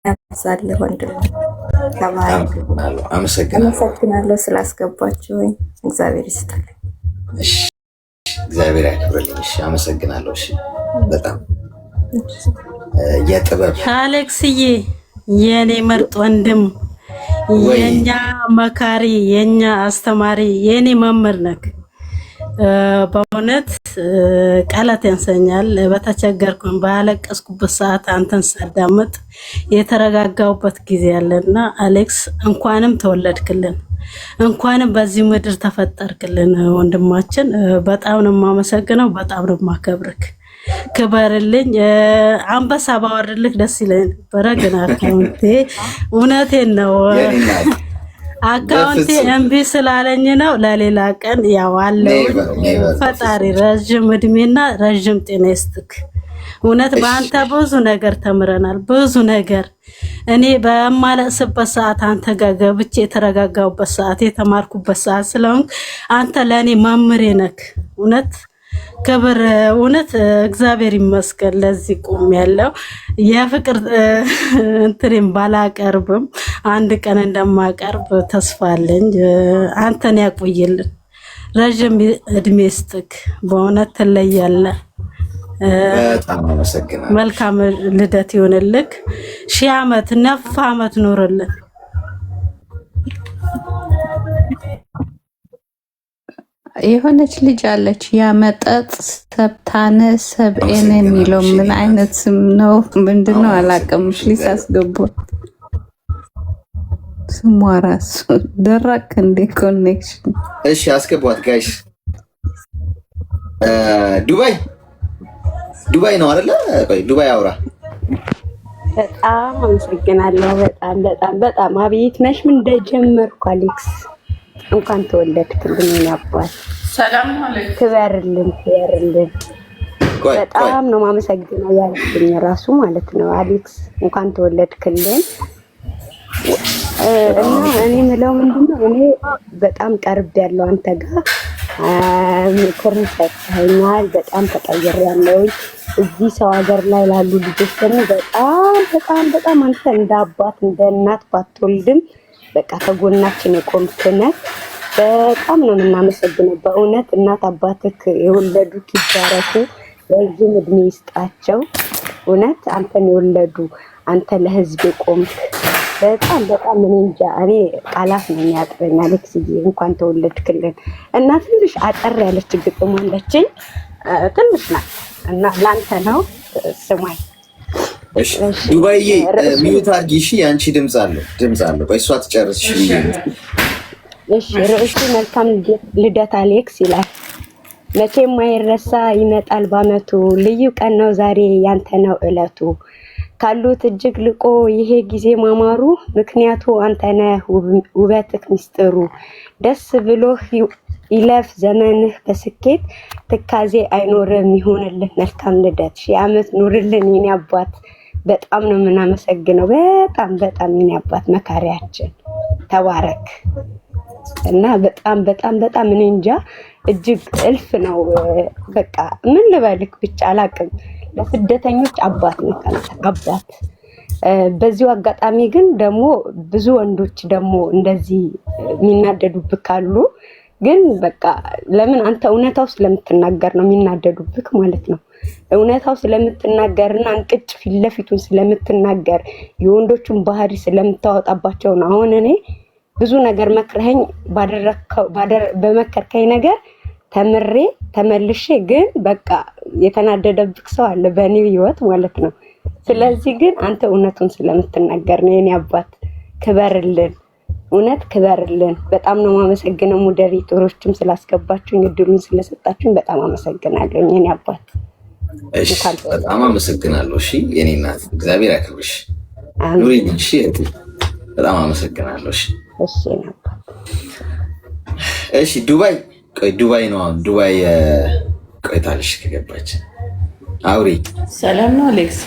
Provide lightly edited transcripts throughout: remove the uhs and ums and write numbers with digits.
ያብዛልህ ወንድም። ተባረክ። አመሰግናለሁ ስላስገባችሁኝ። እግዚአብሔር ይስጥልኝ። እሺ እግዚአብሔር ያክብርልኝ። እሺ አመሰግናለሁ። እሺ በጣም የጥበብ አሌክስዬ የኔ ምርጥ ወንድም፣ የኛ መካሪ፣ የኛ አስተማሪ፣ የኔ መምህር ነክ። በእውነት ቃላት ያንሰኛል። በተቸገርኩኝ ባለቀስኩበት ሰዓት አንተን ሳዳምጥ የተረጋጋውበት ጊዜ ያለና አሌክስ እንኳንም ተወለድክልን፣ እንኳንም በዚህ ምድር ተፈጠርክልን ወንድማችን። በጣም ነው የማመሰግነው፣ በጣም ነው የማከብርክ። ክበርልኝ። አንበሳ ባወርድልክ ደስ ይለኝ ነበረ፣ ግን አካውንቴ እውነቴን ነው አካውንቴ እምቢ ስላለኝ ነው። ለሌላ ቀን ያው አለው። ፈጣሪ ረጅም እድሜና ረጅም ጤና ይስጥክ። እውነት በአንተ ብዙ ነገር ተምረናል፣ ብዙ ነገር። እኔ በማለቅስበት ሰዓት አንተ ጋር ገብቼ የተረጋጋሁበት ሰዓት፣ የተማርኩበት ሰዓት ስለሆንክ አንተ ለእኔ መምህሬ ነክ። እውነት ክብር፣ እውነት እግዚአብሔር ይመስገን ለዚህ ቁም ያለው የፍቅር እንትሪም ባላቀርብም አንድ ቀን እንደማቀርብ ተስፋ አለኝ። አንተን ያቆይልን፣ ረጅም እድሜ ይስጥክ። በእውነት ትለያለህ። በጣም አመሰግናለሁ። መልካም ልደት ይሆንልክ። 1000 ዓመት 9 ዓመት ኖርልን። የሆነች ልጅ አለች ያመጠጥ ሰብታነ ሰብኤን የሚለው ምን አይነት ስም ነው? ምንድነው? አላውቅም። ፕሊስ አስገቡ። ስሟ ራሱ ደረቅ እንደ ኮኔክሽን። እሺ አስገቧት ጋይስ። ዱባይ ነው አይደለ? ቆይ ዱባይ አውራ። በጣም አመሰግናለሁ። በጣም በጣም በጣም አቤት ነሽ። ምን እንደጀመርኩ አሌክስ እንኳን ተወለድክልን ያባል። ሰላም አለይኩም። ክበርልን። በጣም ነው ማመሰግነው ያልኩኝ ራሱ ማለት ነው አሌክስ እንኳን ተወለድክልን። እና እኔ ምለው ምንድነው እኔ በጣም ቀርብ ያለው አንተ ጋር ምክርን ሰጥተኸኛል። በጣም ተቀይሬያለሁ። እዚህ ሰው ሀገር ላይ ላሉ ልጆች ደግሞ በጣም አንተ እንደ አባት እንደ እናት ባትወልድም በቃ ከጎናችን የቆምክ ነህ። በጣም ነው የምናመሰግነው በእውነት። እናት አባትክ የወለዱክ ይባረኩ፣ ረጅም እድሜ ይስጣቸው። እውነት አንተን የወለዱ አንተ ለህዝብ የቆምክ በጣም እኔ እንጃ፣ እኔ ቃላት ነው የሚያጥረኝ አሌክስዬ። እንኳን ተወለድክልን። እና ትንሽ አጠር ያለች ግጥም አለችኝ፣ ትንሽ ናት እና ላንተ ነው ስማኝ። እሺ ዱባይዬ ሚዩት አድርጊ። እሺ ያንቺ ድምጽ አለው። ቆይ እሷ ትጨርስ። እሺ ርዕሱ መልካም ልደት አሌክስ ይላል። መቼም ማይረሳ ይመጣል ባመቱ፣ ልዩ ቀን ነው ዛሬ ያንተ ነው እለቱ። ካሉት እጅግ ልቆ ይሄ ጊዜ ማማሩ፣ ምክንያቱ አንተ ነህ ውበትህ ሚስጥሩ። ደስ ብሎህ ይለፍ ዘመንህ በስኬት፣ ትካዜ አይኖርም ይሁንልህ መልካም ልደት። 1000 ዓመት ኑርልን የኔ አባት። በጣም ነው የምናመሰግነው። በጣም የኔ አባት መካሪያችን ተባረክ። እና በጣም እኔ እንጃ እጅግ እልፍ ነው። በቃ ምን ልበልክ ብቻ አላቅም። ለስደተኞች አባት ነህ አባት። በዚሁ አጋጣሚ ግን ደግሞ ብዙ ወንዶች ደግሞ እንደዚህ የሚናደዱብክ አሉ። ግን በቃ ለምን አንተ እውነታው ስለምትናገር ነው የሚናደዱብክ ማለት ነው። እውነታው ስለምትናገርና አንቅጭ ፊት ለፊቱን ስለምትናገር የወንዶቹን ባህሪ ስለምታወጣባቸው ነው። አሁን እኔ ብዙ ነገር መክረኸኝ በመከርከኝ ነገር ተምሬ ተመልሼ ግን በቃ የተናደደብክ ሰው አለ በእኔ ህይወት ማለት ነው። ስለዚህ ግን አንተ እውነቱን ስለምትናገር ነው የኔ አባት። ክበርልን፣ እውነት ክበርልን። በጣም ነው የማመሰግነው። ሞዴሬተሮችም ስላስገባችሁኝ እድሉን ስለሰጣችሁኝ በጣም አመሰግናለሁ የኔ አባት። እሺ በጣም አመሰግናለሁ። እሺ የኔ እናት እግዚአብሔር ያክብርሽ። ኑሪ። እሺ በጣም አመሰግናለሁ። እሺ እሺ ዱባይ ነው። ዱባይ ቆይታለሽ ከገባች አውሪ። ሰላም ነው አሌክስ?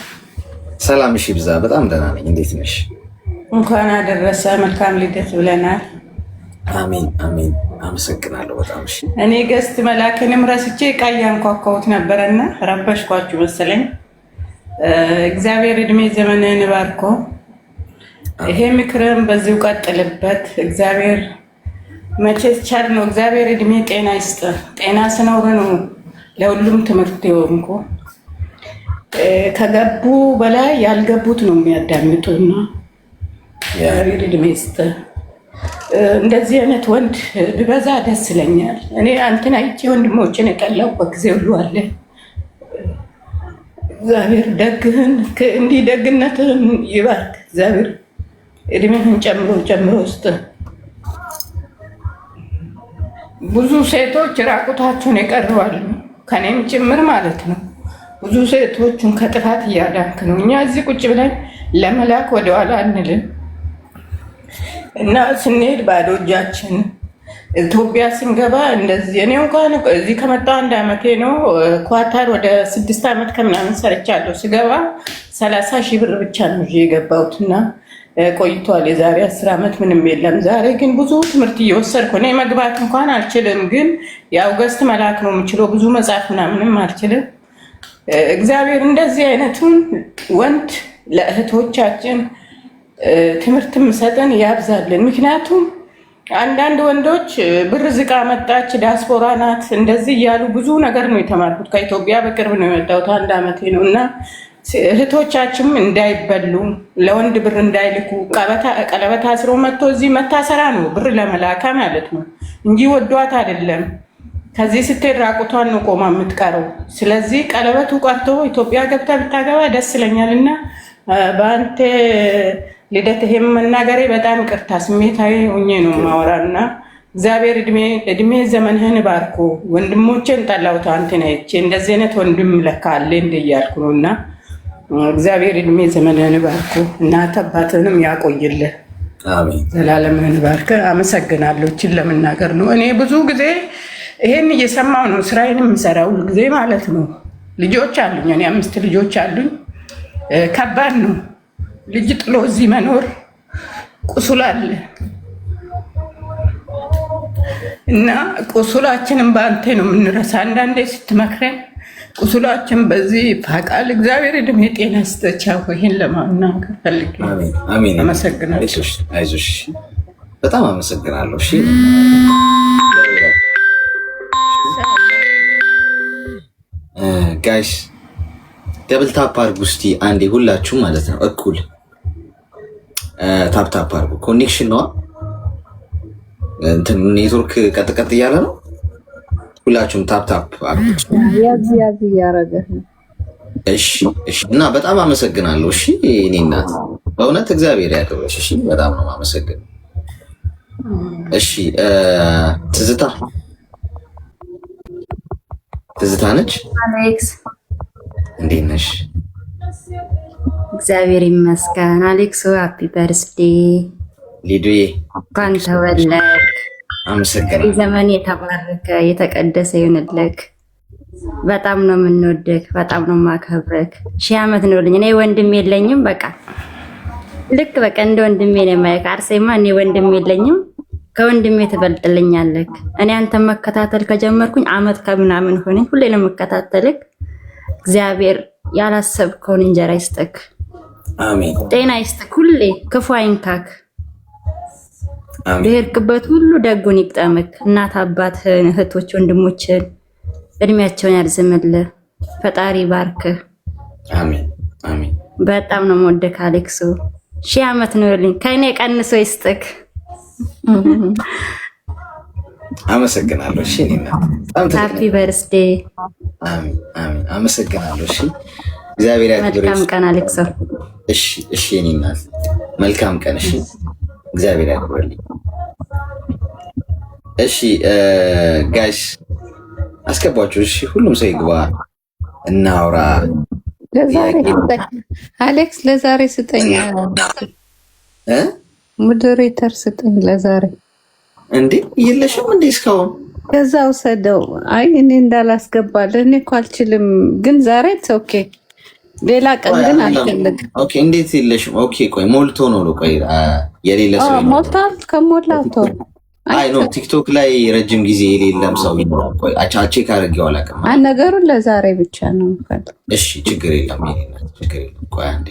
ሰላም። እሺ ብዛ። በጣም ደህና ነኝ። እንዴት ነሽ? እንኳን አደረሰ። መልካም ልደት ብለናል። አሜን። አመሰግናለሁ በጣም። እሺ እኔ ገስት መላክንም ረስቼ ቃያ አንኳኳሁት ነበረና ረበሽኳችሁ መሰለኝ። እግዚአብሔር እድሜ ዘመንን ባርኮ ይሄ ምክርም በዚሁ ቀጥልበት። እግዚአብሔር መቼስ ቻል ነው። እግዚአብሔር እድሜ ጤና ይስጥ። ጤና ስኖር ነው ለሁሉም ትምህርት የሆንኩ። ከገቡ በላይ ያልገቡት ነው የሚያዳምጡና እግዚአብሔር እድሜ ይስጥ። እንደዚህ አይነት ወንድ ቢበዛ ደስ ይለኛል። እኔ አንተን አይቼ ወንድሞችን የጠላሁበት ጊዜ ሁሉ አለ። እግዚአብሔር ደግህን እንዲህ ደግነትህን ይባርክ። እግዚአብሔር እድሜህን ጨምሮ ውስጥ ብዙ ሴቶች ራቁታቸውን የቀርባሉ፣ ከኔም ጭምር ማለት ነው። ብዙ ሴቶችን ከጥፋት እያዳንክ ነው። እኛ እዚህ ቁጭ ብለን ለመላክ ወደኋላ አንልም እና ስንሄድ ባዶ እጃችን ኢትዮጵያ ስንገባ እንደዚህ እኔ እንኳን እዚህ ከመጣሁ 1 ዓመቴ ነው። ኳታር ወደ 6 ዓመት ከምናምን ሰርቻለሁ። ስገባ 30,000 ብር ብቻ ነው የገባሁት እና ቆይቷል። የዛሬ 10 ዓመት ምንም የለም። ዛሬ ግን ብዙ ትምህርት እየወሰድኩ እኔ መግባት እንኳን አልችልም፣ ግን ያው ገዝት መላክ ነው የምችለው። ብዙ መጽሐፍ ምናምንም አልችልም። እግዚአብሔር እንደዚህ አይነቱን ወንድ ለእህቶቻችን ትምህርት ምሰጠን ያብዛልን። ምክንያቱም አንዳንድ ወንዶች ብር ዝቃ መጣች ዲያስፖራ ናት እንደዚህ እያሉ ብዙ ነገር ነው የተማርኩት። ከኢትዮጵያ በቅርብ ነው የመጣሁት፣ 1 ዓመቴ ነው እና እህቶቻችንም እንዳይበሉ ለወንድ ብር እንዳይልኩ ቀለበት አስሮ መጥቶ እዚህ መታሰራ ነው ብር ለመላካ ማለት ነው እንጂ ወዷት አይደለም። ከዚህ ስትሄድ ራቁቷን ነው ቆማ የምትቀረው። ስለዚህ ቀለበቱ ቀርቶ ኢትዮጵያ ገብታ ብታገባ ደስ ይለኛል እና በአንተ ልደት ይሄም መናገሬ በጣም ይቅርታ፣ ስሜታዊ ሆኜ ነው ማወራና እግዚአብሔር እድሜ ዘመንህን ባርኮ። ወንድሞቼን ጠላሁት አንተን አይቼ እንደዚህ አይነት ወንድም ለካ አለ እንደያልኩ ነውና እግዚአብሔር እድሜ ዘመንህን ባርኮ እናት አባትህንም ያቆይልህ። አሜን። ዘላለምህን ባርክ። አመሰግናለሁ። እችን ለመናገር ነው። እኔ ብዙ ጊዜ ይሄን እየሰማው ነው ስራዬን የምሰራው ጊዜ ማለት ነው። ልጆች አሉኝ፣ እኔ 5 ልጆች አሉኝ። ከባድ ነው ልጅ ጥሎ እዚህ መኖር። ቁስል አለ እና ቁስላችንን በአንተ ነው የምንረሳ። አንዳንዴ ስትመክረን ቁስላችን በዚህ ፋቃል። እግዚአብሔር እድሜ ጤና ይስጥቻው። ይሄን ለማናገር ፈልጌ አሜን። አመሰግናለሁ። አይዞሽ፣ በጣም አመሰግናለሁ። እሺ ጋይስ ደብል ታፕ አድርጉ እስቲ አንዴ ሁላችሁ ማለት ነው። እኩል ታፕ ታፕ አድርጉ። ኮኔክሽን ነው እንትን ኔትወርክ ቀጥቀጥ እያለ ነው። ሁላችሁም ታፕ ታፕ አድርጉ። ያዝ እያደረገ ነው። እሺ እና በጣም አመሰግናለሁ። እሺ እኔ እናት በእውነት እግዚአብሔር ያደረሽ። እሺ በጣም ነው የማመሰግነው። እሺ ትዝታ ነች። አሌክስ እንዴት ነሽ? እግዚአብሔር ይመስገን። አሌክስ ሃፒ በርስዴ። ሊዱዬ እንኳን ተወለድክ። አመሰግናለሁ። ዘመን የተባረከ የተቀደሰ ይሁንልክ። በጣም ነው የምንወድክ፣ በጣም ነው የማከብርክ። 1000 ዓመት ኖርልኝ። እኔ ወንድም የለኝም። በቃ ልክ በቃ እንደ ወንድሜ ነው የማይክ። አርሴማ እኔ ወንድም የለኝም፣ ከወንድሜ ትበልጥልኛለክ። እኔ አንተን መከታተል ከጀመርኩኝ ዓመት ከምናምን ሆነኝ። ሁሌ ነው የምከታተልክ። እግዚአብሔር ያላሰብከውን እንጀራ ይስጥክ፣ አሜን። ጤና ይስጥክ፣ ሁሌ ክፉ አይንካክ፣ በሄድክበት ሁሉ ደጉን ይቅጠምክ። እናት አባትህን፣ እህቶች ወንድሞችን እድሜያቸውን ያርዝምልህ። ፈጣሪ ባርክህ። አሜን አሜን። በጣም ነው የምወደክ አሌክሱ። 1000 ዓመት ኖርልኝ። ከእኔ ቀንሶ ይስጥክ። አመሰግናለሁ። እሺ እኔና ሃፒ በርስዴ። አሜን አሜን። አመሰግናለሁ። እሺ እግዚአብሔር ያክብርሽ። መልካም ቀን አሌክሱ። እሺ እኔና መልካም ቀን። እሺ እግዚአብሔር ያክብርልኝ። እሺ ጋይስ አስገባችሁ። እሺ ሁሉም ሰው ይግባ፣ እናውራ። አሌክስ ለዛሬ ስጠኝ፣ ሞዴሬተር ስጠኝ ለዛሬ። እንዴ የለሽም እንዴ እስካሁን? ከዛ ውሰደው። አይ እኔ እንዳላስገባለህ እኔ እኮ አልችልም፣ ግን ዛሬ ኦኬ። ሌላ ቀን ግን አልፈልግም። ኦኬ እንዴት የለሽም? ኦኬ ቆይ ሞልቶ ነው። ቆይ የሌለ ሰው ሞልቷል። ከሞላው ተው። አይ ነው ቲክቶክ ላይ ረጅም ጊዜ የሌለም ሰው ይኖራል። ቆይ ቼክ አድርጌው አላውቅም። ነገሩን ለዛሬ ብቻ ነው። እሺ ችግር የለም፣ ችግር የለም። ቆይ አንዴ።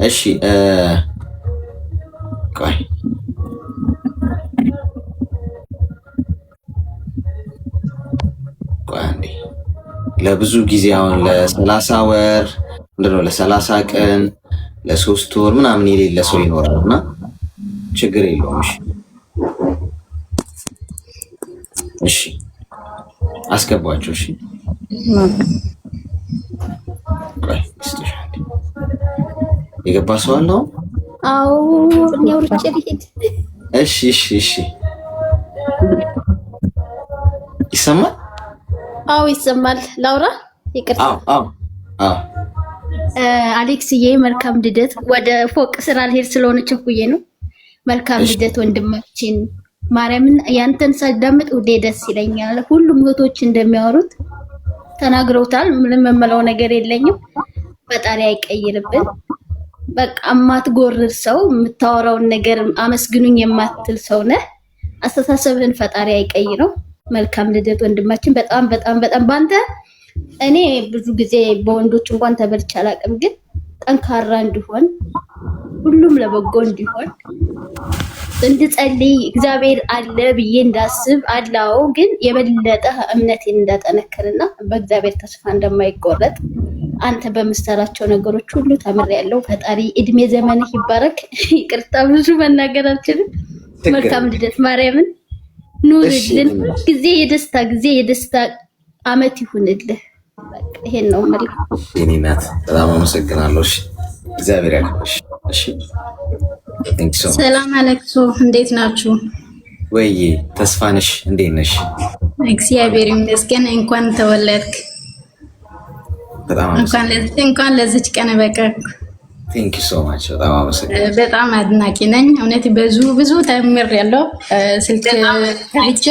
እሺ ቆይ አንዴ ለብዙ ጊዜ አሁን ለ30 ወር ምንድነው ለ30 ቀን ለ3 ወር ምናምን የሌለ ሰው ይኖራልና ችግር የለውም። እሺ አስገባቸው። እሺ የገባ ሰው አለው? አዎ ነው ልሄድ። እሺ ይሰማል? አዎ ይሰማል። ላውራ ይቅርታ። አዎ አሌክስዬ መልካም ልደት። ወደ ፎቅ ስራ ልሄድ ስለሆነ ቸኩዬ ነው። መልካም ልደት ወንድማችን። ማርያምን ያንተን ሳዳምጥ ውዴ ደስ ይለኛል። ሁሉም እህቶች እንደሚያወሩት ተናግረውታል። ምንም የምለው ነገር የለኝም። ፈጣሪ አይቀይርብን። በቃ የማትጎርር ሰው፣ የምታወራውን ነገር አመስግኑኝ የማትል ሰው ነህ። አስተሳሰብህን ፈጣሪ አይቀይረው። መልካም ልደት ወንድማችን። በጣም በጣም በጣም ባንተ እኔ ብዙ ጊዜ በወንዶች እንኳን ተበልቼ አላውቅም፣ ግን ጠንካራ እንዲሆን ሁሉም ለበጎ እንዲሆን እንድጸልይ እግዚአብሔር አለ ብዬ እንዳስብ አላው፣ ግን የበለጠ እምነቴን እንዳጠነክርና በእግዚአብሔር ተስፋ እንደማይቆረጥ አንተ በምሰራቸው ነገሮች ሁሉ ተምሬያለሁ። ፈጣሪ እድሜ ዘመንህ ይባረክ። ይቅርታ ብዙ መናገር አልችልም። መልካም ልደት ማርያምን ኑርልን። ጊዜ የደስታ አመት ይሁንልህ። ይሄን ነው ማለት ነው። የኔ እናት በጣም አመሰግናለሁ። እሺ እግዚአብሔር ያክብርሽ። እሺ ሰላም አለክሶ፣ እንዴት ናችሁ? ወይዬ ተስፋነሽ እንዴት ነሽ? እግዚአብሔር ይመስገን። እንኳን ተወለድክ። በጣም እንኳን ለዚች ቀን በቃክ። ቴንክ ዩ ሶ ማች። በጣም አመሰግናለሁ። በጣም አድናቂ ነኝ። እውነት ብዙ ተምሬያለሁ። ስልክ ከልቼ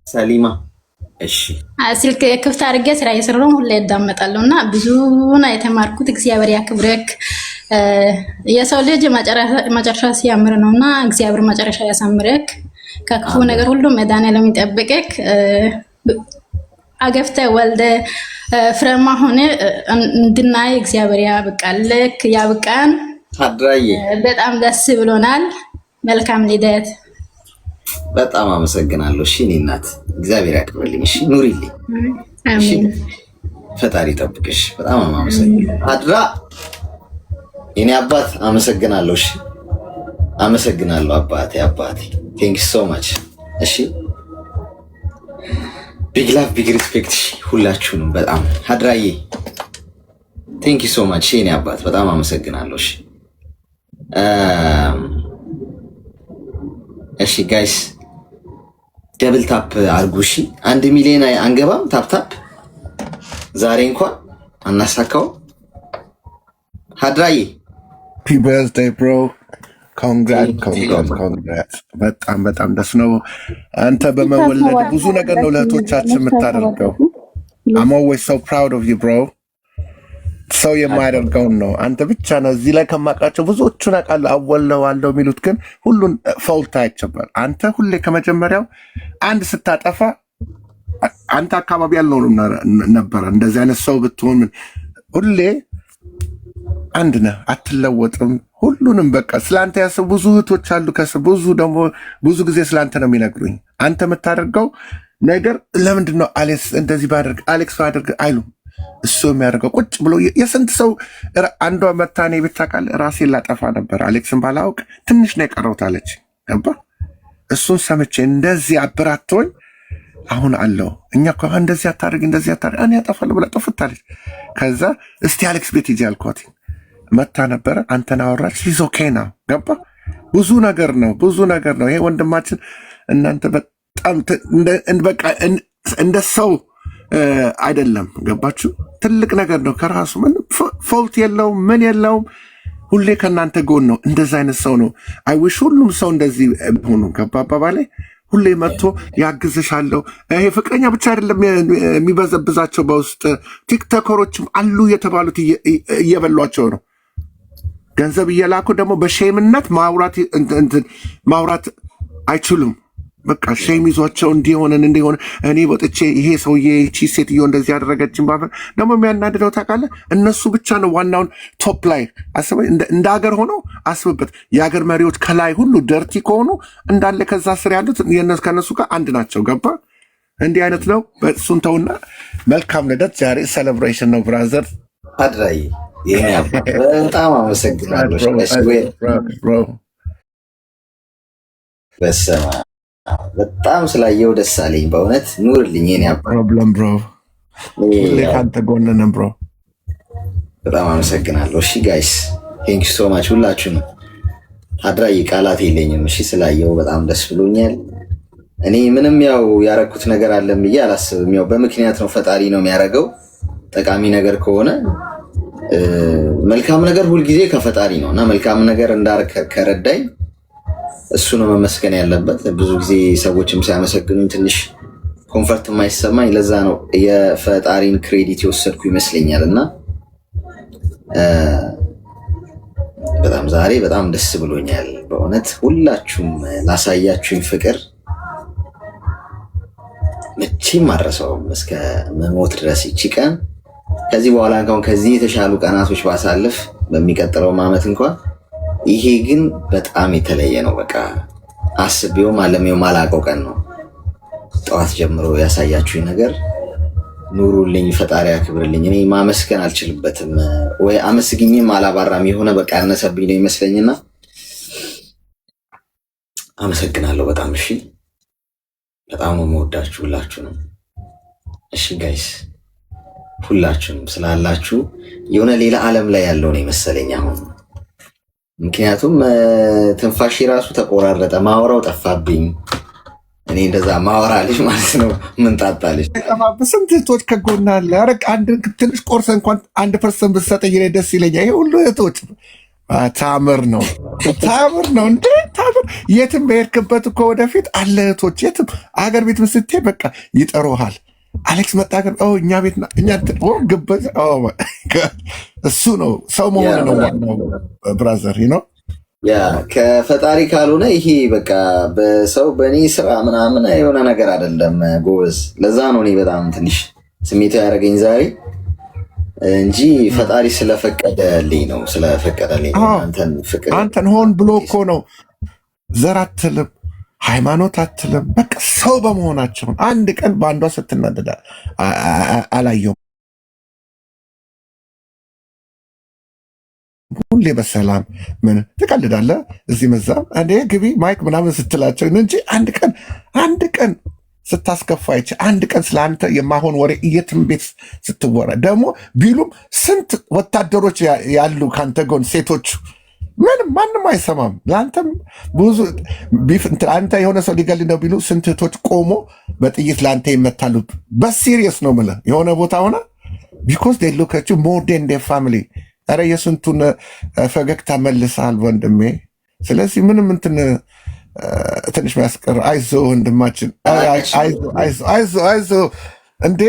ሰሊማ እሺ፣ ስልክ ክፍት አድርጌ ስራ እየሰራሁ ሁሌ እዳመጣለሁ እና ብዙ ነው የተማርኩት። እግዚአብሔር ያክብረክ። የሰው ልጅ መጨረሻ ሲያምር ነውና እግዚአብሔር መጨረሻ ያሳምረክ። ከክፉ ነገር ሁሉ መድኃኒዓለም ይጠብቅክ። አገፍተ ወልደ ፍሬማ ሆነ እንድናይ እግዚአብሔር ያብቃልክ፣ ያብቃን። አድራዬ በጣም ደስ ብሎናል። መልካም ልደት። በጣም አመሰግናለሁ። እሺ እኔ እናት እግዚአብሔር ያክብርልኝ። እሺ ኑሪልኝ። አሜን። ፈጣሪ ይጠብቅሽ። በጣም አመሰግናለሁ አድራ የኔ አባት። አመሰግናለሁ። እሺ አመሰግናለሁ አባቴ። ቴንክ ዩ ሶ ማች። እሺ ቢግ ላቭ ቢግ ሪስፔክት ሁላችሁንም በጣም አድራዬ ቴንክ ዩ ሶ ማች የኔ አባት በጣም አመሰግናለሁ። እሺ ጋይስ ደብል ታፕ አርጉ። እሺ 1 ሚሊዮን አንገባም። ታፕ ዛሬ እንኳን አናሳካው። አድራዬ ሃፒ በርዝዴይ ብሮ። ኮንግራት። በጣም ደስ ነው። አንተ በመወለድ ብዙ ነገር ነው ለእህቶቻችን የምታደርገው። I'm always so proud of you bro። ሰው የማያደርገውን ነው አንተ ብቻ ነው። እዚህ ላይ ከማውቃቸው ብዙዎቹን አውቃለሁ አወለዋለሁ የሚሉት ግን ሁሉን ፎልት አይቸበር። አንተ ሁሌ ከመጀመሪያው አንድ ስታጠፋ አንተ አካባቢ ያለው ነበረ እንደዚህ አይነት ሰው ብትሆን ሁሌ አንድ ነህ፣ አትለወጥም። ሁሉንም በቃ ስላንተ ያሰቡ ብዙ እህቶች አሉ ከስር ብዙ ጊዜ ስላንተ ነው የሚነግሩኝ። አንተ የምታደርገው ነገር ለምንድን ነው አሌክስ እንደዚህ ባደርግ አሌክስ ባደርግ አይሉም። እሱ የሚያደርገው ቁጭ ብሎ የስንት ሰው አንዷ መታኔ ብታውቃል ራሴን ላጠፋ ነበር አሌክስን ባላውቅ ትንሽ ነው የቀረውት አለች። ገባ እሱን ሰምቼ እንደዚህ አበራቶኝ አሁን አለው እኛ እኮ እንደዚህ አታድርግ እኔ ያጠፋለሁ ብላ ጥፍታለች። ከዛ እስቲ አሌክስ ቤት ሂጂ አልኳት። መታ ነበረ አንተን አወራች። ሺዝ ኦኬ ነው። ገባ ብዙ ነገር ነው ይሄ ወንድማችን። እናንተ በጣም በቃ እንደ ሰው አይደለም። ገባችሁ? ትልቅ ነገር ነው። ከራሱ ምን ፎልት የለውም ምን የለውም። ሁሌ ከእናንተ ጎን ነው። እንደዛ አይነት ሰው ነው። አይዊሽ ሁሉም ሰው እንደዚህ ሆኑ። ገባ አባባሌ ሁሌ መጥቶ ያግዝሻለሁ። ይሄ ፍቅረኛ ብቻ አይደለም የሚበዘብዛቸው፣ በውስጥ ቲክቶከሮችም አሉ የተባሉት እየበሏቸው ነው። ገንዘብ እየላኩ ደግሞ በሼምነት ማውራት አይችሉም። በቃ ሼም ይዟቸው እንዲሆነ እኔ ወጥቼ ይሄ ሰውዬ ይቺ ሴትዮ እንደዚህ ያደረገችን ባፈር ደግሞ የሚያናድደው ታውቃለህ፣ እነሱ ብቻ ነው ዋናውን ቶፕ ላይ አስበህ እንደ ሀገር ሆኖ አስብበት። የሀገር መሪዎች ከላይ ሁሉ ደርቲ ከሆኑ እንዳለ ከዛ ስር ያሉት ከነሱ ጋር አንድ ናቸው። ገባ? እንዲህ አይነት ነው። እሱን ተውና መልካም ልደት። ዛሬ ሴሌብሬሽን ነው ብራዘር። አድራይ በጣም አመሰግናለሁ። በሰማ በጣም ስላየው ደስ አለኝ በእውነት ኑርልኝ። የኔ ፕሮብለም ብሮ ሁሌ ካንተ ጎን ነን ብሮ። በጣም አመሰግናለሁ። እሺ ጋይስ ቴንክ ዩ ሶ ማች ሁላችሁንም። አድራይ ቃላት የለኝም። እሺ ስላየው በጣም ደስ ብሎኛል። እኔ ምንም ያው ያረኩት ነገር አለም ብዬ አላስብም። ያው በምክንያት ነው፣ ፈጣሪ ነው የሚያደርገው። ጠቃሚ ነገር ከሆነ መልካም ነገር ሁልጊዜ ከፈጣሪ ነው እና መልካም ነገር እንዳርክ ከረዳኝ እሱ ነው መመስገን ያለበት። ብዙ ጊዜ ሰዎችም ሲያመሰግኑኝ ትንሽ ኮንፈርት የማይሰማኝ ለዛ ነው የፈጣሪን ክሬዲት የወሰድኩ ይመስለኛል። እና በጣም ዛሬ በጣም ደስ ብሎኛል በእውነት ሁላችሁም ላሳያችሁኝ ፍቅር መቼም አልረሳውም እስከ መሞት ድረስ። ይቺ ቀን ከዚህ በኋላ እንኳን ከዚህ የተሻሉ ቀናቶች ባሳልፍ በሚቀጥለው ዓመት እንኳን ይሄ ግን በጣም የተለየ ነው። በቃ አስቤውም አለሜውም አላውቀው ቀን ነው። ጠዋት ጀምሮ ያሳያችሁኝ ነገር ኑሩልኝ፣ ፈጣሪ ያክብርልኝ። እኔ ማመስገን አልችልበትም ወይ አመስግኝም አላባራም። የሆነ በቃ ያነሰብኝ ነው ይመስለኝና አመሰግናለሁ በጣም። እሺ በጣም ነው የምወዳችሁ ሁላችሁንም። እሺ ጋይስ ሁላችሁንም ስላላችሁ የሆነ ሌላ ዓለም ላይ ያለው ነው የመሰለኝ አሁን። ምክንያቱም ትንፋሽ ራሱ ተቆራረጠ፣ ማወራው ጠፋብኝ። እኔ እንደዛ ማወራ ልጅ ማለት ነው ምን ጣጣልሽ? ስንት እህቶች ከጎና አለ። ኧረ አንድ ትንሽ ቆርሰ እንኳን 1% ብትሰጠኝ ደስ ይለኛል። ይሄ ሁሉ እህቶች ታምር ነው እንዴ ታምር። የትም በሄድክበት እኮ ወደፊት አለ እህቶች። የትም አገር ቤት ስትሄድ በቃ ይጠሩሃል። አሌክስ መጣ ግን እኛ ቤት እኛ ግበዝ እሱ ነው ሰው መሆን ነው ዋናው ብራዘር ነው። ያ ከፈጣሪ ካልሆነ ይሄ በቃ በሰው በእኔ ስራ ምናምን የሆነ ነገር አይደለም ጎበዝ። ለዛ ነው እኔ በጣም ትንሽ ስሜቱ ያደረገኝ ዛሬ እንጂ ፈጣሪ ስለፈቀደልኝ ነው ስለፈቀደልኝ። አንተን ሆን ብሎ እኮ ነው። ዘር አትልም፣ ሃይማኖት አትልም። በቃ ሰው በመሆናቸውን አንድ ቀን በአንዷ ስትናደዳ አላየውም። ሁሌ በሰላም ምን ትቀልዳለህ እዚህ መዛም እንዴ ግቢ ማይክ ምናምን ስትላቸው እንጂ አንድ ቀን ስታስከፋ ይች አንድ ቀን ስለአንተ የማሆን ወሬ የትም ቤት ስትወራ ደግሞ ቢሉም ስንት ወታደሮች ያሉ ከአንተ ጎን ሴቶቹ ምንም ማንም አይሰማም። ለአንተም ብዙ አንተ የሆነ ሰው ሊገል ነው ቢሉ ስንት እህቶች ቆሞ በጥይት ለአንተ ይመታሉ። በሲሪየስ ነው የምልህ የሆነ ቦታ ሆነ ቢኮዝ ዴይ ሉክ አት ዩ ሞር ዴን ዴር ፋሚሊ። ኧረ የስንቱን ፈገግታ መልሰሃል ወንድሜ። ስለዚህ ምንም እንትን ትንሽ ሚያስቀር አይዞ ወንድማችን፣ አይዞ እንዴ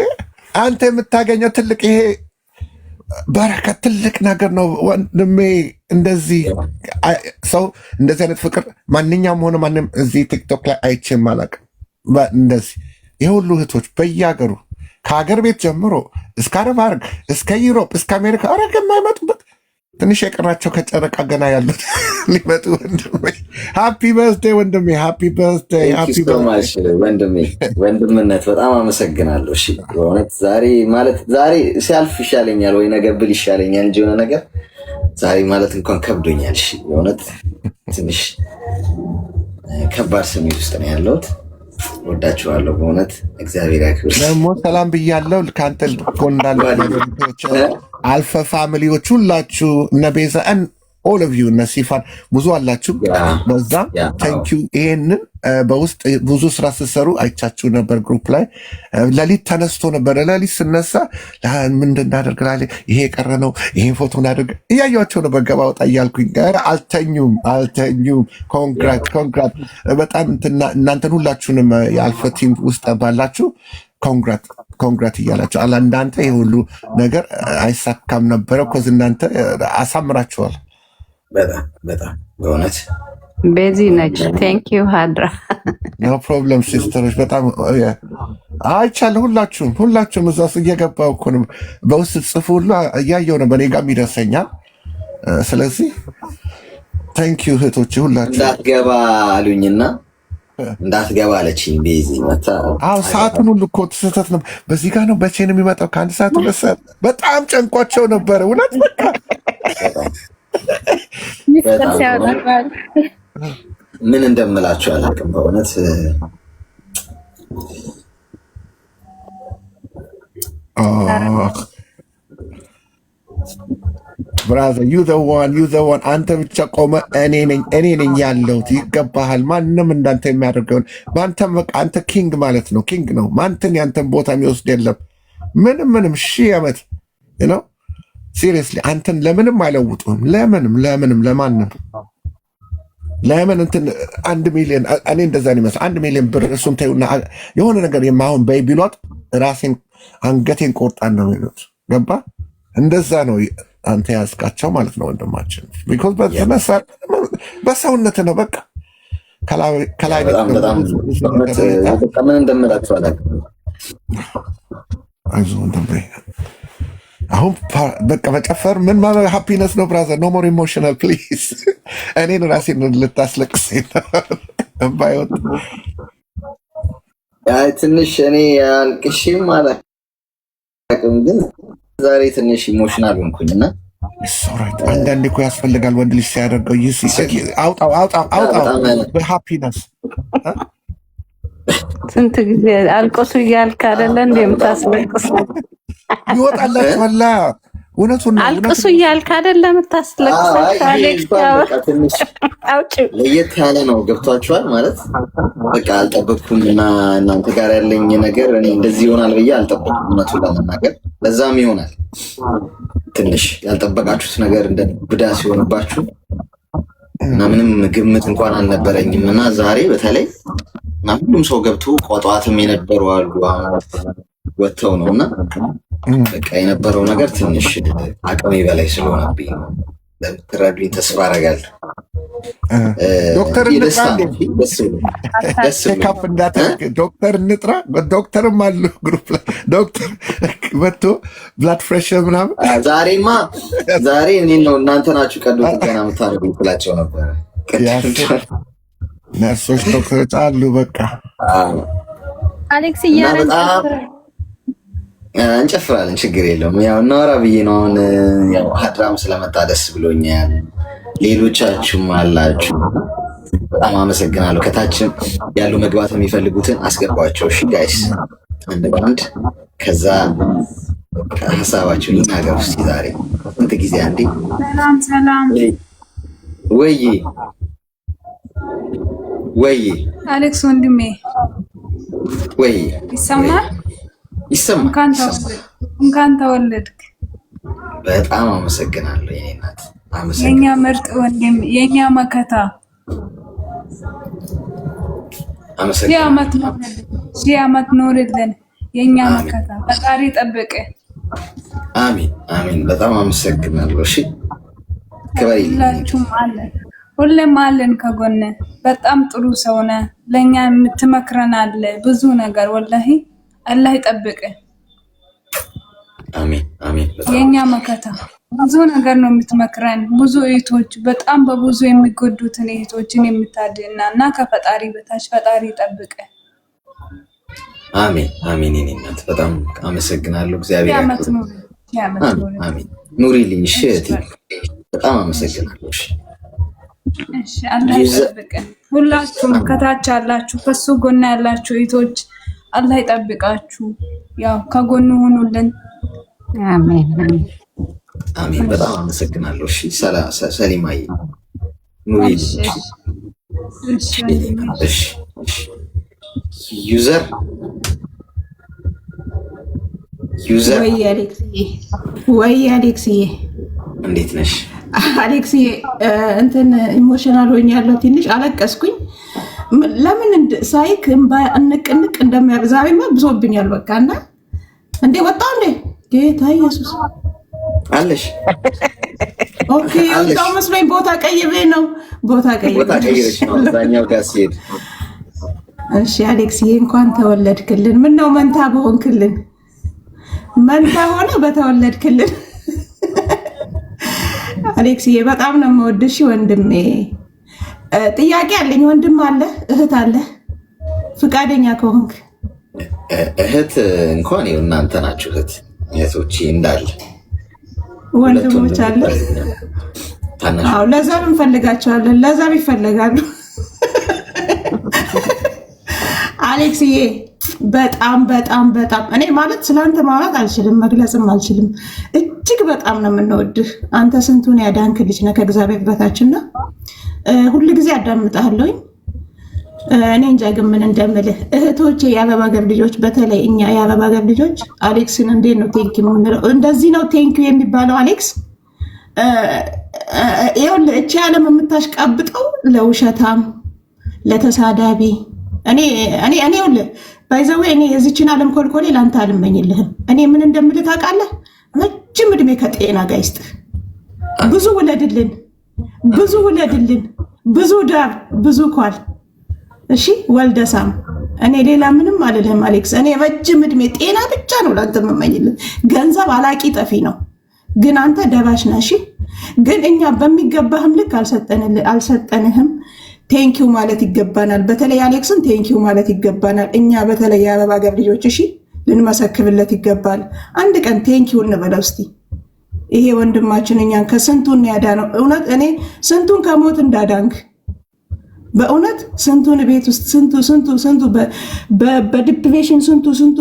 አንተ የምታገኘው ትልቅ ይሄ በረከት ትልቅ ነገር ነው ወንድሜ። እንደዚህ ሰው እንደዚህ አይነት ፍቅር ማንኛውም ሆነ ማንም እዚህ ቲክቶክ ላይ አይቼም አላውቅም። እንደዚህ የሁሉ እህቶች በየሀገሩ ከሀገር ቤት ጀምሮ እስከ አረብ ሀገር እስከ ዩሮፕ እስከ አሜሪካ አረግ የማይመጡበት ትንሽ የቀራቸው ከጨረቃ ገና ያሉት ሊመጡ ወንድሜ፣ ሃፒ በርዝዴይ ወንድሜ፣ ሃፒ በርዝዴይ ወንድሜ። ወንድምነት በጣም አመሰግናለሁ። እሺ በእውነት ዛሬ ሲያልፍ ይሻለኛል ወይ ነገር ብል ይሻለኛል እንጂ የሆነ ነገር ዛሬ ማለት እንኳን ከብዶኛል። እሺ በእውነት ትንሽ ከባድ ስሜት ውስጥ ነው ያለሁት። ወዳችኋለሁ በእውነት እግዚአብሔር ያክብር። ደግሞ ሰላም ብያለሁ። ከአንተ ጎን እንዳለ አልፈ ፋሚሊዎች ሁላችሁ እነ ቤዛን ኦል ኦፍ ዩ እነ ሲፋን ብዙ አላችሁ። በዛም ታንኪዩ። ይሄንን በውስጥ ብዙ ስራ ስትሰሩ አይቻችሁ ነበር። ግሩፕ ላይ ለሊት ተነስቶ ነበር። ለሊት ስነሳ ምንድን እናደርግ ይሄ የቀረ ነው ይሄን ፎቶ እናደርግ እያያቸው ነበር። ገባ ወጣ እያልኩኝ አልተኙም። ኮንግራት በጣም እናንተን ሁላችሁንም የአልፈ ቲም ውስጥ ባላችሁ ኮንግራት እያላቸው እንዳንተ ይህ ሁሉ ነገር አይሳካም ነበረ። ኮዝ እናንተ አሳምራችኋል። በጣም በእውነት ቤዚ ነች። ቴንክ ዩ ሀድራ። ኖ ፕሮብለም ሲስተሮች፣ በጣም አይቻለሁ። ሁላችሁም እዛ ውስጥ እየገባሁ እኮ ነው። በውስጥ ጽፉ ሁሉ እያየሁ ነው፣ በእኔ ጋርም ይደርሰኛል። ስለዚህ ቴንክ ዩ እህቶች ሁላችሁ። እንዳትገባ አሉኝና እንዳትገባ አለችኝ ቤዚ መታ። ሰዓቱን ሁሉ እኮ ስህተት ነው። በዚህ ጋር ነው በቼ ነው የሚመጣው? ከአንድ ሰዓት 2 ሰዓት በጣም ጨንቋቸው ነበረ እውነት። ምን እንደምላችሁ አላውቅም በእውነት። ብራዘር ዩ ዘ ዋን አንተ ብቻ ቆመ። እኔ ነኝ ያለሁት። ይገባሃል። ማንም እንዳንተ የሚያደርገውን በአንተም በቃ አንተ ኪንግ ማለት ነው። ኪንግ ነው። ማንተን ያንተን ቦታ የሚወስድ የለም። ምንም 1000 ዓመት ነው። ሲሪየስሊ አንተን ለምንም አይለውጡም። ለማንም ለምን እንትን 1 ሚሊዮን እኔ እንደዛ ነው ይመስል 1 ሚሊዮን ብር እሱን ተይውና የሆነ ነገር የማሁን በይ ቢሏት ራሴን አንገቴን ቆርጣን ነው የሚሉት። ገባ? እንደዛ ነው አንተ ያዝቃቸው ማለት ነው ወንድማችን። ቢኮዝ በሰውነት ነው በቃ ከላይ ምን እንደምላችሁ አላውቅም። አይዞህ ወንድሜ። አሁን በቃ መጨፈር ምን ማለት ሃፒነስ ነው ብራዘር። ኖ ሞር ኢሞሽናል ፕሊዝ። እኔን ራሴን ልታስለቅሰኝ ባይወጥ ትንሽ እኔ አልቅሽም አላውቅም፣ ግን ዛሬ ትንሽ ኢሞሽናል ሆንኩኝና አንዳንዴ እኮ ያስፈልጋል ወንድ ልጅ ሲያደርገው አውጣው በሃፒነስ። ስንት ጊዜ አልቆሱ እያልክ አይደለ እንደ የምታስለቅስ ይወጣላችኋላ። እውነቱን ነው። አልቅሱ እያልክ አይደለ ለየት ያለ ነው። ገብቷችኋል ማለት በቃ አልጠበቅኩም እና እናንተ ጋር ያለኝ ነገር እኔ እንደዚህ ይሆናል ብዬ አልጠበቅኩም። እውነቱን ለመናገር ለዛም ይሆናል ትንሽ ያልጠበቃችሁት ነገር እንደ ብዳ ሲሆንባችሁ እና ምንም ግምት እንኳን አልነበረኝም እና ዛሬ በተለይ እና ሁሉም ሰው ገብቶ ቆጧትም የነበሩ አሉ ወጥተው ነው እና በቃ የነበረው ነገር ትንሽ አቅሜ በላይ ስለሆነብኝ ነው። ለምትረዱኝ ተስፋ አደርጋለሁ። ዶክተር ዶክተር እንጥራ። ዶክተርም አሉ ግሩፕ ላይ ዶክተር መጥቶ ብላድ ፕሬሽር ምናምን። ዛሬ እኔ ነው እናንተ ናችሁ ቀዶ ጥገና የምታደርጉ ብላቸው ነበረ። ነርሶች ዶክተሮች አሉ። በቃ አሌክስ እንጨፍራለን፣ ችግር የለውም። ያው እናወራ ብዬ ነው። አሁን ያው ሀድራም ስለመጣ ደስ ብሎኛል። ሌሎቻችሁም አላችሁ፣ በጣም አመሰግናለሁ። ከታችም ያሉ መግባት የሚፈልጉትን አስገባቸው። እሺ ጋይስ፣ አንድ ባንድ ከዛ ሀሳባችሁን ልናገር ውስጥ ዛሬ ስንት ጊዜ አንዴ ሰላም ወይ አሌክስ ወንድሜ ወይ ይሰማል? እንኳን ተወለድክ። በጣም አመሰግናለሁ የኔ እናት። የኛ ምርጥ ወንድም፣ የኛ መከታ። ሺህ ዓመት ኖርልን የኛ መከታ። ፈጣሪ ጠብቅ። አሚን አሚን። በጣም አመሰግናለሁ። እሺ ሁላችሁም አለን፣ ሁሌም አለን ከጎነ። በጣም ጥሩ ሰው ነህ። ለእኛ የምትመክረን አለ ብዙ ነገር። ወላሂ አላህ ይጠብቅ። አሜን አሜን። የኛ መከታ ብዙ ነገር ነው የምትመክረን። ብዙ እህቶች በጣም በብዙ የሚጎዱትን እህቶችን የምታድና እና ከፈጣሪ በታች ፈጣሪ ይጠብቅ። አሜን አሜን። የኔ እናት በጣም አመሰግናለሁ። እግዚአብሔር ያክብርልኝ። አሜን። ኑሪልኝ። እሺ በጣም አመሰግናለሁ። እሺ አላህ ይጠብቅ። ሁላችሁም ከታች ያላችሁ ከሱ ጎና ያላችሁ እህቶች አላህ ይጠብቃችሁ። ያው ከጎኑ ሆኑልን። አሜን አሜን። በጣም አመሰግናለሁ። እሺ ሰሊማዬ ኑሪ። እሺ ዩዘር ወይ አሌክስዬ እንዴት ነሽ? አሌክስዬ እንትን ኢሞሽናል ሆኛለሁ። ትንሽ አለቀስኩኝ። ለምን ሳይክ እንቅንቅ እንደሚያዛቤማ ብሶብኛል። በቃ እና እንዴ ወጣው እንዴ ጌታ ኢየሱስ አለሽ ኦኬ የወጣው መስሎኝ ቦታ ቀይሬ ነው። ቦታ ቀይረሽ ነው እዛኛው ጋር ሲሄድ። እሺ አሌክስዬ እንኳን ተወለድክልን። ምን ነው መንታ በሆንክልን። መንታ ሆነ በተወለድክልን። አሌክስዬ በጣም ነው የምወድሽ ወንድሜ። ጥያቄ አለኝ። ወንድም አለ እህት አለ? ፍቃደኛ ከሆንክ እህት እንኳን ይኸው እናንተ ናችሁ እህቶቼ እንዳለ ወንድሞች አለ። አዎ ለዛም እንፈልጋቸዋለን። ለዛም ይፈልጋሉ። አሌክስዬ በጣም በጣም በጣም እኔ ማለት ስለአንተ ማውራት አልችልም፣ መግለጽም አልችልም። እጅግ በጣም ነው የምንወድህ። አንተ ስንቱን ያዳንክ ልጅ ነህ ከእግዚአብሔር በታችና ሁልጊዜ አዳምጣለሁኝ። እኔ እንጃ ግን ምን እንደምልህ እህቶቼ፣ የአበባ ገብ ልጆች፣ በተለይ እኛ የአበባ ገብ ልጆች አሌክስን እንዴት ነው ቴንኪ የምንለው? እንደዚህ ነው ቴንኪ የሚባለው። አሌክስ ይኸውልህ እቺ ዓለም የምታሽቃብጠው ለውሸታም ለተሳዳቢ እኔ ይኸውልህ ባይዘዌ እኔ የዚችን ዓለም ኮልኮሌ ለአንተ አልመኝልህም። እኔ ምን እንደምልህ ታውቃለህ? ረጅም ዕድሜ ከጤና ጋር ይስጥህ። ብዙ ውለድልን፣ ብዙ ውለድልን፣ ብዙ ዳር፣ ብዙ ኳል። እሺ ወልደሳም እኔ ሌላ ምንም አልልህም አሌክስ። እኔ ረጅም ዕድሜ ጤና ብቻ ነው ለአንተ የምመኝልህ። ገንዘብ አላቂ ጠፊ ነው፣ ግን አንተ ደባሽ ነህ። እሺ ግን እኛ በሚገባህም ልክ አልሰጠንህም። ቴንኪው ማለት ይገባናል። በተለይ አሌክስን ቴንኪው ማለት ይገባናል። እኛ በተለይ የአበባ ገብ ልጆች እሺ ልንመሰክርለት ይገባል። አንድ ቀን ቴንኪው እንበለው እስቲ። ይሄ ወንድማችን እኛን ከስንቱን ያዳነው። እውነት እኔ ስንቱን ከሞት እንዳዳንክ በእውነት ስንቱን ቤት ውስጥ ስንቱ በዲፕሬሽን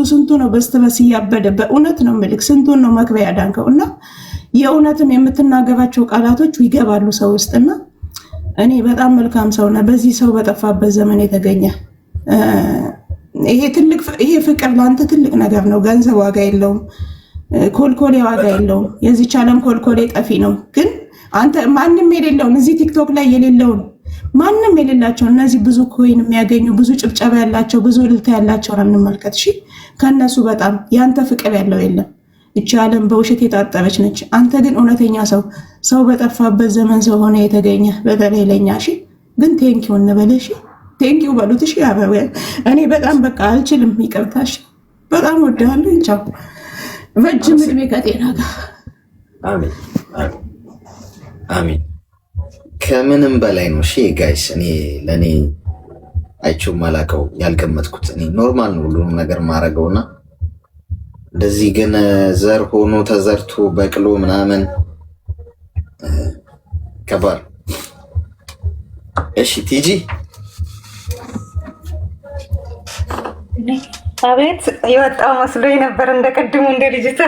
ስንቱ ነው በስተበስ እያበደ። በእውነት ነው ምልክ ስንቱን ነው መክበያ ያዳንከው። እና የእውነትም የምትናገራቸው ቃላቶች ይገባሉ ሰው ውስጥና እኔ በጣም መልካም ሰው ነህ። በዚህ ሰው በጠፋበት ዘመን የተገኘ ይሄ ፍቅር ለአንተ ትልቅ ነገር ነው። ገንዘብ ዋጋ የለውም፣ ኮልኮሌ ዋጋ የለውም። የዚች ዓለም ኮልኮሌ ጠፊ ነው። ግን አንተ ማንም የሌለውን እዚህ ቲክቶክ ላይ የሌለውን ማንም የሌላቸው እነዚህ ብዙ ኮይን የሚያገኙ ብዙ ጭብጨባ ያላቸው ብዙ እልልታ ያላቸውን እንመልከት። እሺ ከነሱ በጣም ያንተ ፍቅር ያለው የለም። እቺ ዓለም በውሸት የታጠረች ነች። አንተ ግን እውነተኛ ሰው በጠፋበት ዘመን ሰው ሆነ የተገኘ በተለይ ለኛ። እሺ ግን ቴንኪው እንበል። እሺ ቴንኪው በሉት። እሺ አበበ እኔ በጣም በቃ አልችልም፣ ይቅርታ። እሺ በጣም ወድሃለሁ። ቻው። ረጅም ዕድሜ ከጤና ጋር። አሜን አሜን። ከምንም በላይ ነው። እሺ ጋይስ እኔ ለእኔ አይቼው ማላውቀው ያልገመትኩት እኔ ኖርማል ነው ሁሉንም ነገር ማድረገውና እንደዚህ ግን ዘር ሆኖ ተዘርቶ በቅሎ ምናምን ከባድ። እሺ ቲጂ አቤት የወጣው መስሎኝ ነበር እንደ ቅድሙ እንደ ልጅቷ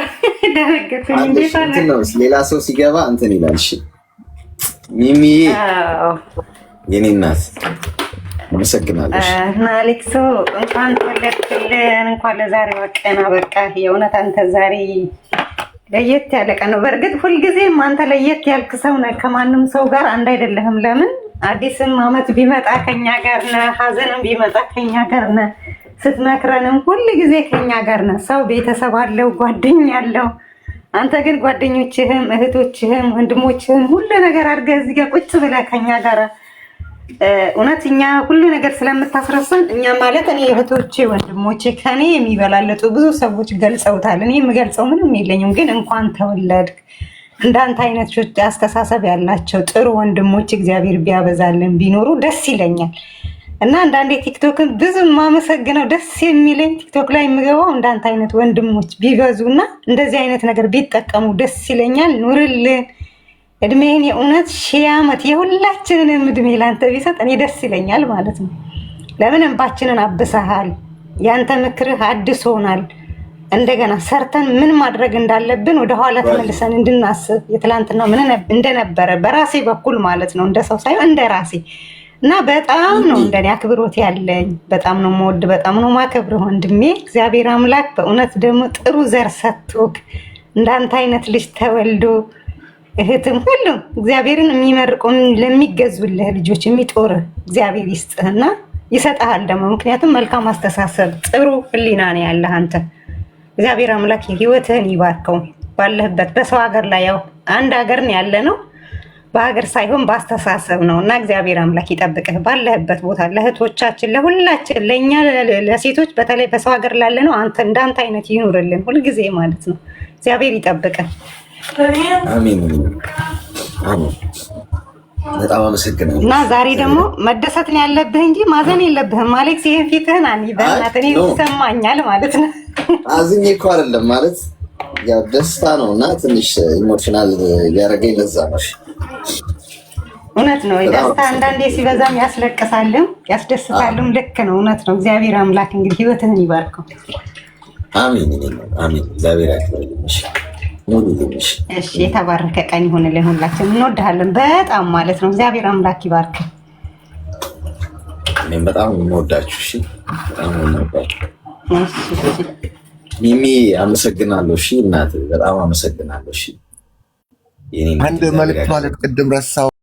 ደረገቱኝ። እንዴት ነው ሌላ ሰው ሲገባ እንትን ይላል። እሺ ሚሚ የኔ እናት አመሰግናለሁ። አሌክሶ እንኳን ተወለድክልን፣ እንኳን ለዛሬ ቀን አበቃ። የእውነት አንተ ዛሬ ለየት ያለ ቀን ነው። በእርግጥ ሁልጊዜም አንተ ለየት ያልክ ሰው ነህ። ከማንም ሰው ጋር አንድ አይደለህም። ለምን አዲስም ዓመት ቢመጣ ከኛ ጋር ነህ፣ ሀዘንም ቢመጣ ከኛ ጋር ነህ፣ ስትመክረንም ሁል ጊዜ ከኛ ጋር ነህ። ሰው ቤተሰብ አለው፣ ጓደኛ አለው። አንተ ግን ጓደኞችህም እህቶችህም ወንድሞችህም ሁሉ ነገር አድርገህ እዚህ ጋር ቁጭ ብለህ ከኛ ጋር እውነት እኛ ሁሉ ነገር ስለምታስረሳን እኛ ማለት እኔ እህቶቼ ወንድሞቼ ከኔ የሚበላለጡ ብዙ ሰዎች ገልጸውታል። እኔ የምገልጸው ምንም የለኝም። ግን እንኳን ተወለድክ። እንዳንተ አይነት አስተሳሰብ ያላቸው ጥሩ ወንድሞች እግዚአብሔር ቢያበዛልን ቢኖሩ ደስ ይለኛል። እና አንዳንዴ ቲክቶክን ብዙ የማመሰግነው ደስ የሚለኝ ቲክቶክ ላይ የምገባው እንዳንተ አይነት ወንድሞች ቢበዙ እና እንደዚህ አይነት ነገር ቢጠቀሙ ደስ ይለኛል። ኑርልን፣ እድሜን የእውነት 1000 ዓመት የሁላችንንም እድሜ ላንተ ቢሰጥ እኔ ደስ ይለኛል ማለት ነው። ለምን እንባችንን አብሰሃል። ያንተ ምክርህ አድሶናል። እንደገና ሰርተን ምን ማድረግ እንዳለብን ወደኋላ ተመልሰን እንድናስብ የትላንትና ምን እንደነበረ በራሴ በኩል ማለት ነው፣ እንደ ሰው ሳይሆን እንደ ራሴ እና በጣም ነው እንደኔ አክብሮት ያለኝ። በጣም ነው የምወድ፣ በጣም ነው የማከብርህ ወንድሜ። እግዚአብሔር አምላክ በእውነት ደግሞ ጥሩ ዘር ሰጥቶክ እንዳንተ አይነት ልጅ ተወልዶ እህትም ሁሉም እግዚአብሔርን የሚመርቁ ለሚገዙልህ ልጆች የሚጦርህ እግዚአብሔር ይስጥህና ይሰጥሃል ደግሞ። ምክንያቱም መልካም አስተሳሰብ ጥሩ ህሊና ነው ያለህ አንተ። እግዚአብሔር አምላክ ህይወትህን ይባርከው ባለህበት። በሰው ሀገር ላይ ያው አንድ ሀገር ነው ያለ ነው። በሀገር ሳይሆን በአስተሳሰብ ነው። እና እግዚአብሔር አምላክ ይጠብቅህ ባለህበት ቦታ፣ ለእህቶቻችን፣ ለሁላችን፣ ለእኛ ለሴቶች በተለይ በሰው ሀገር ላለ ነው አንተ እንዳንተ አይነት ይኑርልን ሁልጊዜ ማለት ነው። እግዚአብሔር ይጠብቅህ። አሜን አሜን። በጣም አመሰግናለሁ። እና ዛሬ ደግሞ መደሰት ነው ያለብህ እንጂ ማዘን የለብህም። አሌክስ ይሄን ፊትህን አኒ በእናትህ እኔ ይሰማኛል ማለት ነው። አዝኜ እኮ አይደለም ማለት ያው ደስታ ነው እና ትንሽ ኢሞሽናል ያደረገኝ ለዛ ነው። እውነት ነው። ደስታ አንዳንዴ ሲበዛም ያስለቅሳልም ያስደስታልም። ልክ ነው። እውነት ነው። እግዚአብሔር አምላክ እንግዲህ ህይወትህን ይባርከው። አሜን አሜን። እግዚአብሔር ያክብርልሽ። እሺ፣ የተባረከ ቀን ይሁንልን። ሁላችን እንወድሃለን በጣም ማለት ነው። እግዚአብሔር አምላክ ይባርክ። እኔም በጣም እንወዳችሁ። እሺ፣ በጣም እንወዳችሁ። ሚሚ አመሰግናለሁ። እሺ እናት በጣም አመሰግናለሁ። እሺ፣ አንድ መልዕክት ማለት ቅድም ረሳው